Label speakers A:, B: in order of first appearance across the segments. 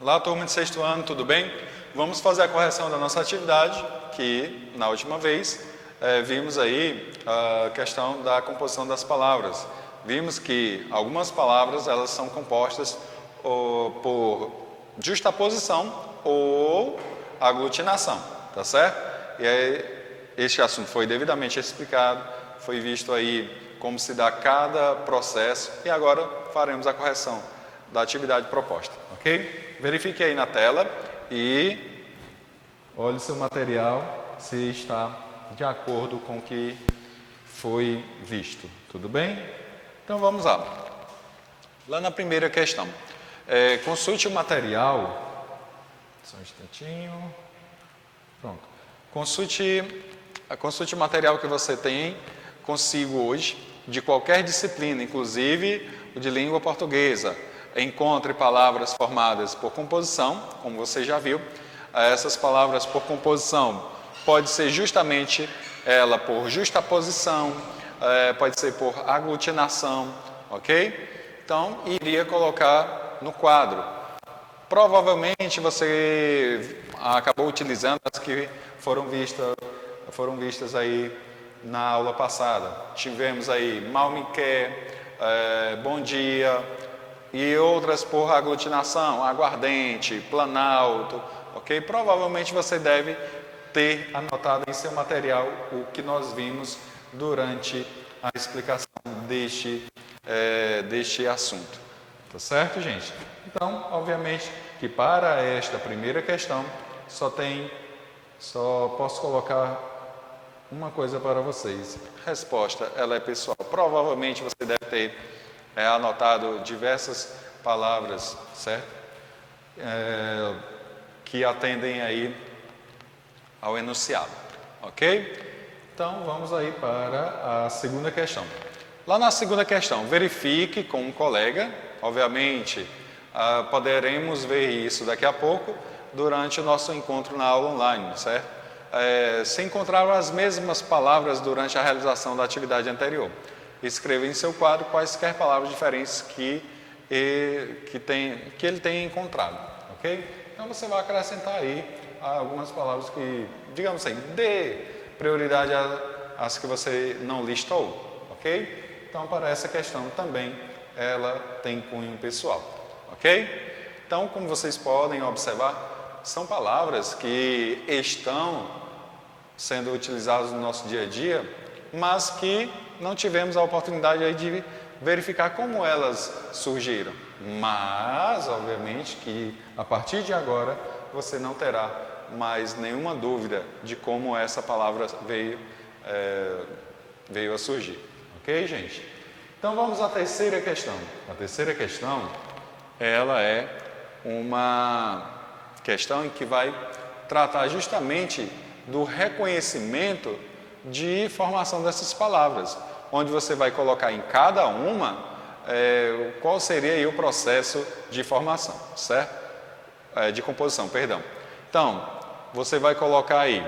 A: Olá, turma de sexto ano, tudo bem? Vamos fazer a correção da nossa atividade, que na última vez vimos aí a questão da composição das palavras. Vimos que algumas palavras elas são compostas por justaposição ou aglutinação, tá certo? E aí este assunto foi devidamente explicado, foi visto aí como se dá cada processo e agora faremos a correção da atividade proposta, ok? Verifique aí na tela e olhe o seu material se está de acordo com o que foi visto, tudo bem? Então vamos lá. Lá na primeira questão, consulte o material, só um instantinho, pronto. Consulte o material que você tem consigo hoje, de qualquer disciplina, inclusive o de língua portuguesa. Encontre palavras formadas por composição, como você já viu. Essas palavras por composição pode ser justamente ela por justaposição, pode ser por aglutinação, ok? Então, iria colocar no quadro. Provavelmente você acabou utilizando as que foram vistas aí na aula passada. Tivemos aí mal me quer, bom dia e outras por aglutinação, aguardente, planalto, ok? Provavelmente você deve ter anotado em seu material o que nós vimos durante a explicação deste assunto. Tá certo, gente? Então, obviamente que para esta primeira questão só posso colocar uma coisa para vocês. Resposta, ela é pessoal. Provavelmente você deve ter anotado diversas palavras, certo? Que atendem aí ao enunciado, ok? Então, vamos aí para a segunda questão. Lá na segunda questão, verifique com um colega, obviamente, poderemos ver isso daqui a pouco durante o nosso encontro na aula online, certo? Se encontraram as mesmas palavras durante a realização da atividade anterior. Escreva em seu quadro quaisquer palavras diferentes que ele tenha encontrado, ok? Então você vai acrescentar aí algumas palavras que, digamos assim, dê prioridade às que você não listou, ok? Então para essa questão também ela tem cunho pessoal, ok? Então, como vocês podem observar, são palavras que estão sendo utilizadas no nosso dia a dia, mas que não tivemos a oportunidade aí de verificar como elas surgiram. Mas, obviamente, que a partir de agora você não terá mais nenhuma dúvida de como essa palavra veio a surgir. Ok, gente? Então vamos à terceira questão. A terceira questão, ela é uma questão em que vai tratar justamente do reconhecimento de formação dessas palavras, onde você vai colocar em cada uma qual seria aí o processo de formação, certo? De composição, perdão. Então, você vai colocar aí,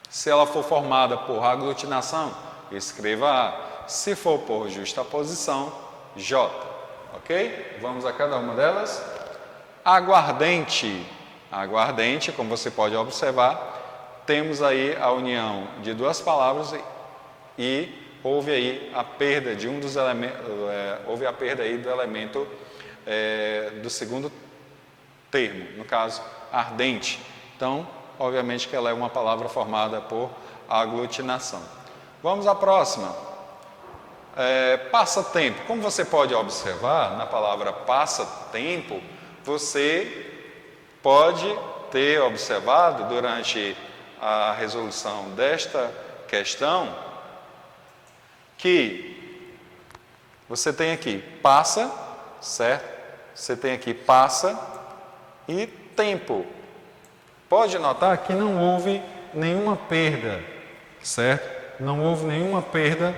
A: se ela for formada por aglutinação, escreva A. Se for por justaposição, J. Ok? Vamos a cada uma delas. Aguardente. Aguardente, como você pode observar, temos aí a união de duas palavras e houve aí a perda de um dos elementos, houve a perda aí do elemento do segundo termo, no caso, ardente. Então, obviamente que ela é uma palavra formada por aglutinação. Vamos à próxima. Passatempo. Como você pode observar, na palavra passatempo, você pode ter observado durante a resolução desta questão que você tem aqui passa, certo? Você tem aqui passa e tempo. Pode notar que não houve nenhuma perda, certo? Não houve nenhuma perda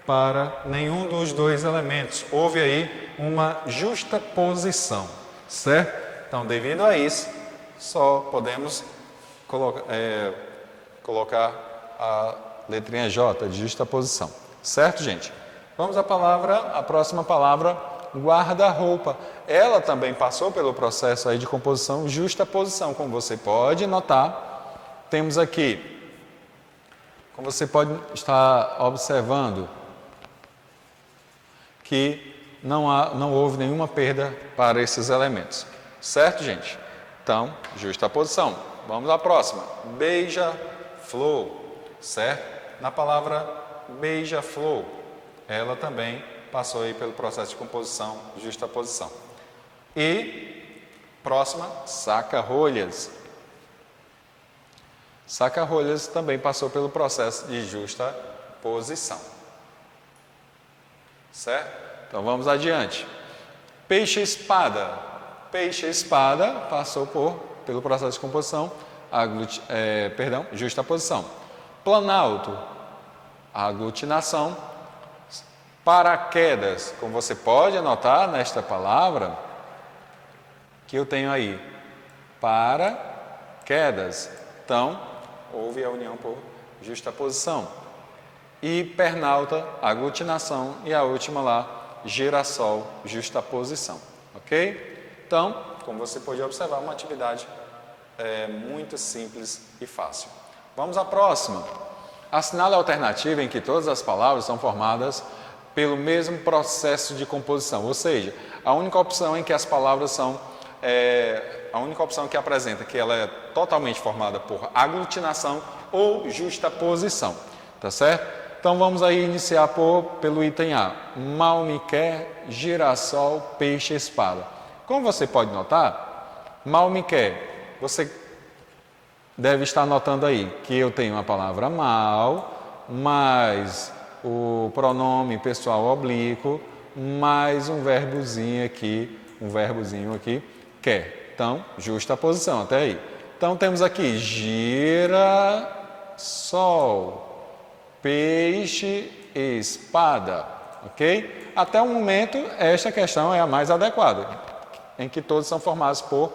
A: para nenhum dos dois elementos. Houve aí uma justaposição, certo? Então, devido a isso, só podemos colocar a letrinha J de justaposição. Certo, gente? Vamos à próxima palavra, guarda-roupa. Ela também passou pelo processo aí de composição justaposição, como você pode notar. Temos aqui, como você pode estar observando, que não houve nenhuma perda para esses elementos. Certo, gente? Então, justaposição. Vamos à próxima. Beija-flor. Certo? Na palavra beija-flor, ela também passou aí pelo processo de composição, justaposição. E, próxima, saca-rolhas. Saca-rolhas também passou pelo processo de justaposição. Certo? Então vamos adiante. Peixe-espada. Peixe-espada passou pelo processo de composição, justaposição. Planalto, aglutinação. Paraquedas, como você pode anotar nesta palavra, que eu tenho aí, paraquedas. Então, houve a união por justaposição. E pernalta, aglutinação. E a última lá, girassol, justaposição. Ok? Então, como você pode observar, uma atividade muito simples e fácil. Vamos à próxima. Assinale a alternativa em que todas as palavras são formadas pelo mesmo processo de composição, ou seja, a única opção em que as palavras são, a única opção que apresenta que ela é totalmente formada por aglutinação ou justaposição, tá certo? Então vamos aí iniciar pelo item A, mal me quer, girassol, peixe, espada. Como você pode notar, mal me quer, você deve estar notando aí que eu tenho a palavra mal, mais o pronome pessoal oblíquo, mais um verbozinho aqui, quer. Então, justaposição até aí. Então, temos aqui girassol, peixe, espada, ok? Até o momento, esta questão é a mais adequada, em que todos são formados por,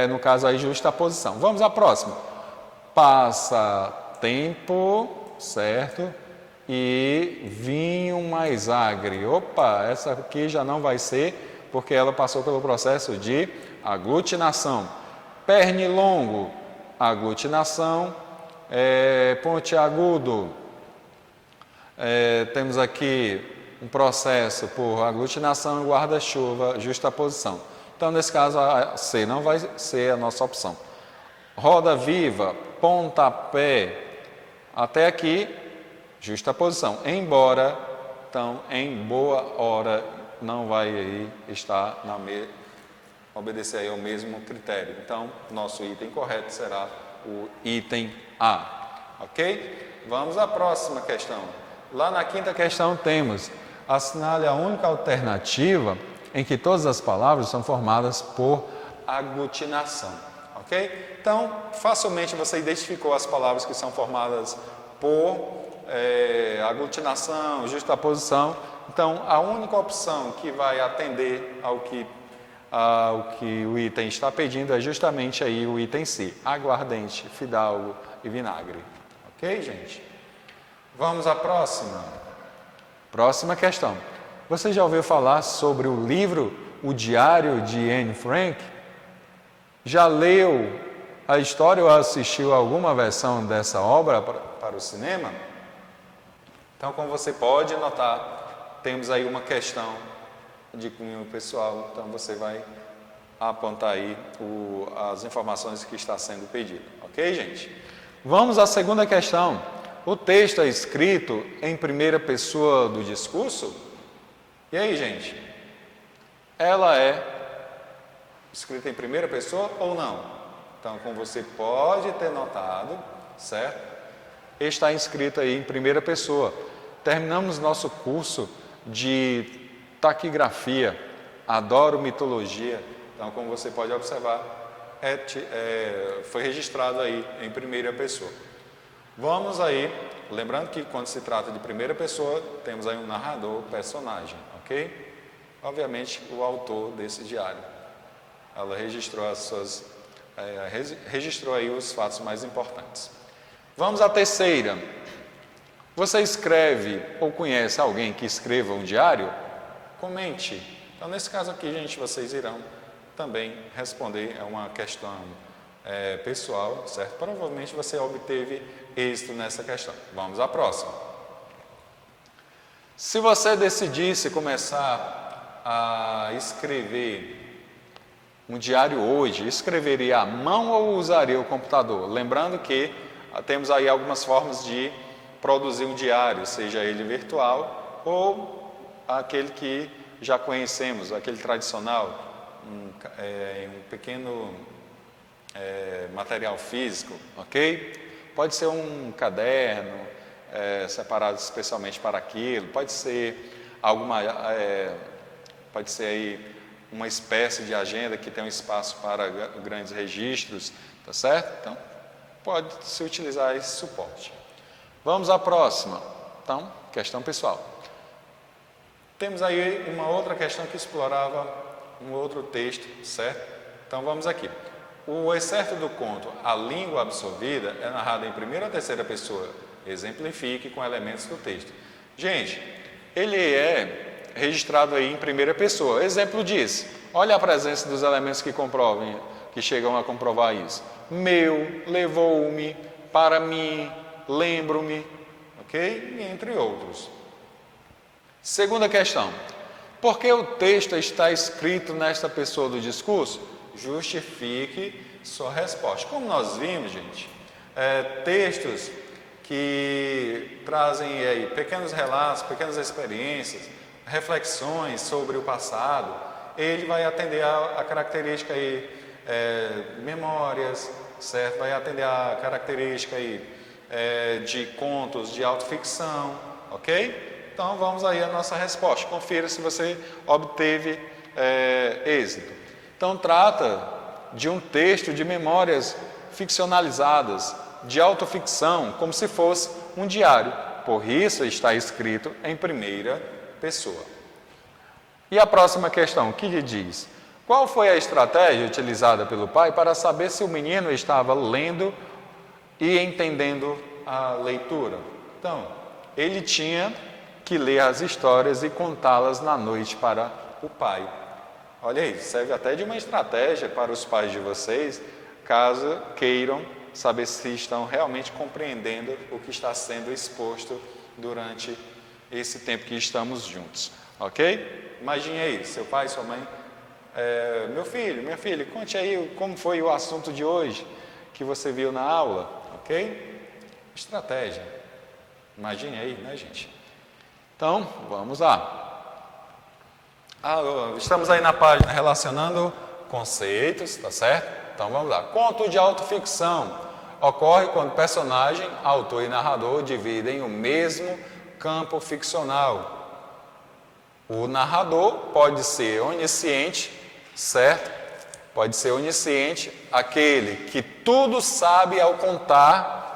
A: no caso aí, justaposição. Vamos à próxima. Passatempo, certo? E vinho mais agre. Opa, essa aqui já não vai ser, porque ela passou pelo processo de aglutinação. Pernilongo, aglutinação. Pontiagudo, temos aqui um processo por aglutinação e guarda-chuva, justaposição. Então, nesse caso, a C não vai ser a nossa opção. Roda viva, pontapé, até aqui, justaposição. Embora, então, em boa hora, não vai aí estar obedecer aí ao mesmo critério. Então, nosso item correto será o item A. Ok? Vamos à próxima questão. Lá na quinta questão temos, assinale a única alternativa em que todas as palavras são formadas por aglutinação. Ok? Então, facilmente você identificou as palavras que são formadas por aglutinação, justaposição. Então, a única opção que vai atender ao que o item está pedindo é justamente aí o item C, aguardente, fidalgo e vinagre. Ok, gente? Vamos à próxima. Próxima questão. Você já ouviu falar sobre o livro O Diário de Anne Frank? Já leu a história ou assistiu a alguma versão dessa obra para o cinema? Então, como você pode notar, temos aí uma questão de cunho pessoal, então você vai apontar aí as informações que está sendo pedido. Ok, gente? Vamos à segunda questão. O texto é escrito em primeira pessoa do discurso? E aí, gente? Ela é escrita em primeira pessoa ou não? Então, como você pode ter notado, certo? Está escrito aí em primeira pessoa. Terminamos nosso curso de taquigrafia, adoro mitologia. Então, como você pode observar, foi registrado aí em primeira pessoa. Vamos aí, lembrando que quando se trata de primeira pessoa, temos aí um narrador, personagem, ok? Obviamente, o autor desse diário. Ela registrou aí os fatos mais importantes. Vamos à terceira. Você escreve ou conhece alguém que escreva um diário? Comente. Então, nesse caso aqui, gente, vocês irão também responder a uma questão pessoal, certo? Provavelmente você obteve êxito nessa questão. Vamos à próxima. Se você decidisse começar a escrever um diário hoje, escreveria à mão ou usaria o computador? Lembrando que temos aí algumas formas de produzir um diário, seja ele virtual ou aquele que já conhecemos, aquele tradicional, um pequeno material físico, ok? Pode ser um caderno separado especialmente para aquilo, pode ser pode ser aí uma espécie de agenda que tem um espaço para grandes registros, tá certo? Então, pode-se utilizar esse suporte. Vamos à próxima. Então, questão pessoal. Temos aí uma outra questão que explorava um outro texto, certo? Então, vamos aqui. O excerto do conto A Língua Absorvida é narrado em primeira ou terceira pessoa. Exemplifique com elementos do texto. Gente, ele é registrado aí em primeira pessoa. Exemplo disso. Olha a presença dos elementos que chegam a comprovar isso. Meu, levou-me, para mim, lembro-me, ok? E entre outros. Segunda questão. Por que o texto está escrito nesta pessoa do discurso? Justifique sua resposta. Como nós vimos, gente, textos que trazem aí pequenos relatos, pequenas experiências, reflexões sobre o passado, ele vai atender a característica aí, memórias, certo? Vai atender a característica aí, de contos de autoficção, ok? Então vamos aí à nossa resposta. Confira se você obteve êxito. Então trata de um texto de memórias ficcionalizadas, de autoficção, como se fosse um diário. Por isso está escrito em primeira pessoa. E a próxima questão, o que lhe diz? Qual foi a estratégia utilizada pelo pai para saber se o menino estava lendo e entendendo a leitura? Então, ele tinha que ler as histórias e contá-las na noite para o pai. Olha aí, serve até de uma estratégia para os pais de vocês, caso queiram saber se estão realmente compreendendo o que está sendo exposto durante esse tempo que estamos juntos, ok? Imagine aí, seu pai, sua mãe, meu filho, minha filha, conte aí como foi o assunto de hoje que você viu na aula, ok? Estratégia, imagine aí, né, gente? Então, vamos lá. Estamos aí na página relacionando conceitos, tá certo? Então vamos lá. Conto de autoficção ocorre quando personagem, autor e narrador dividem o mesmo campo ficcional. O narrador pode ser onisciente, certo? Pode ser onisciente, aquele que tudo sabe ao contar,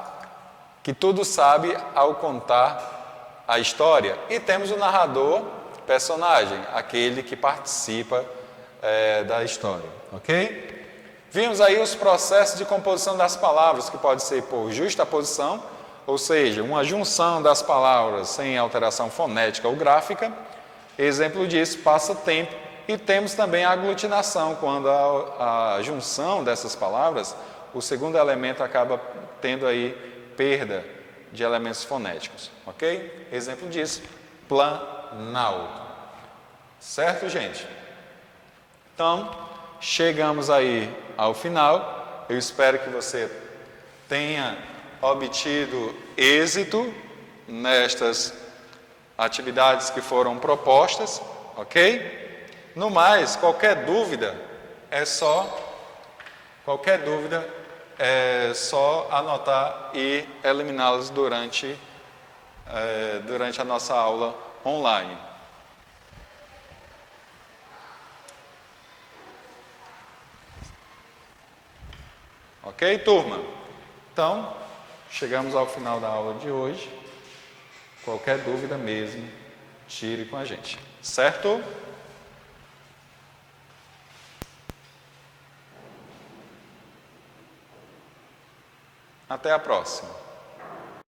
A: a história. E temos o narrador, personagem, aquele que participa da história, ok? Vimos aí os processos de composição das palavras, que pode ser por justaposição, ou seja, uma junção das palavras sem alteração fonética ou gráfica. Exemplo disso, passa-tempo. E temos também a aglutinação, quando a junção dessas palavras, o segundo elemento acaba tendo aí perda de elementos fonéticos, ok? Exemplo disso, planalto. Certo, gente? Então, chegamos aí ao final. Eu espero que você tenha obtido êxito nestas atividades que foram propostas, ok? No mais, qualquer dúvida é só anotar e eliminá-las durante a nossa aula online. Ok, turma? Então, chegamos ao final da aula de hoje. Qualquer dúvida mesmo, tire com a gente, certo? Até a próxima.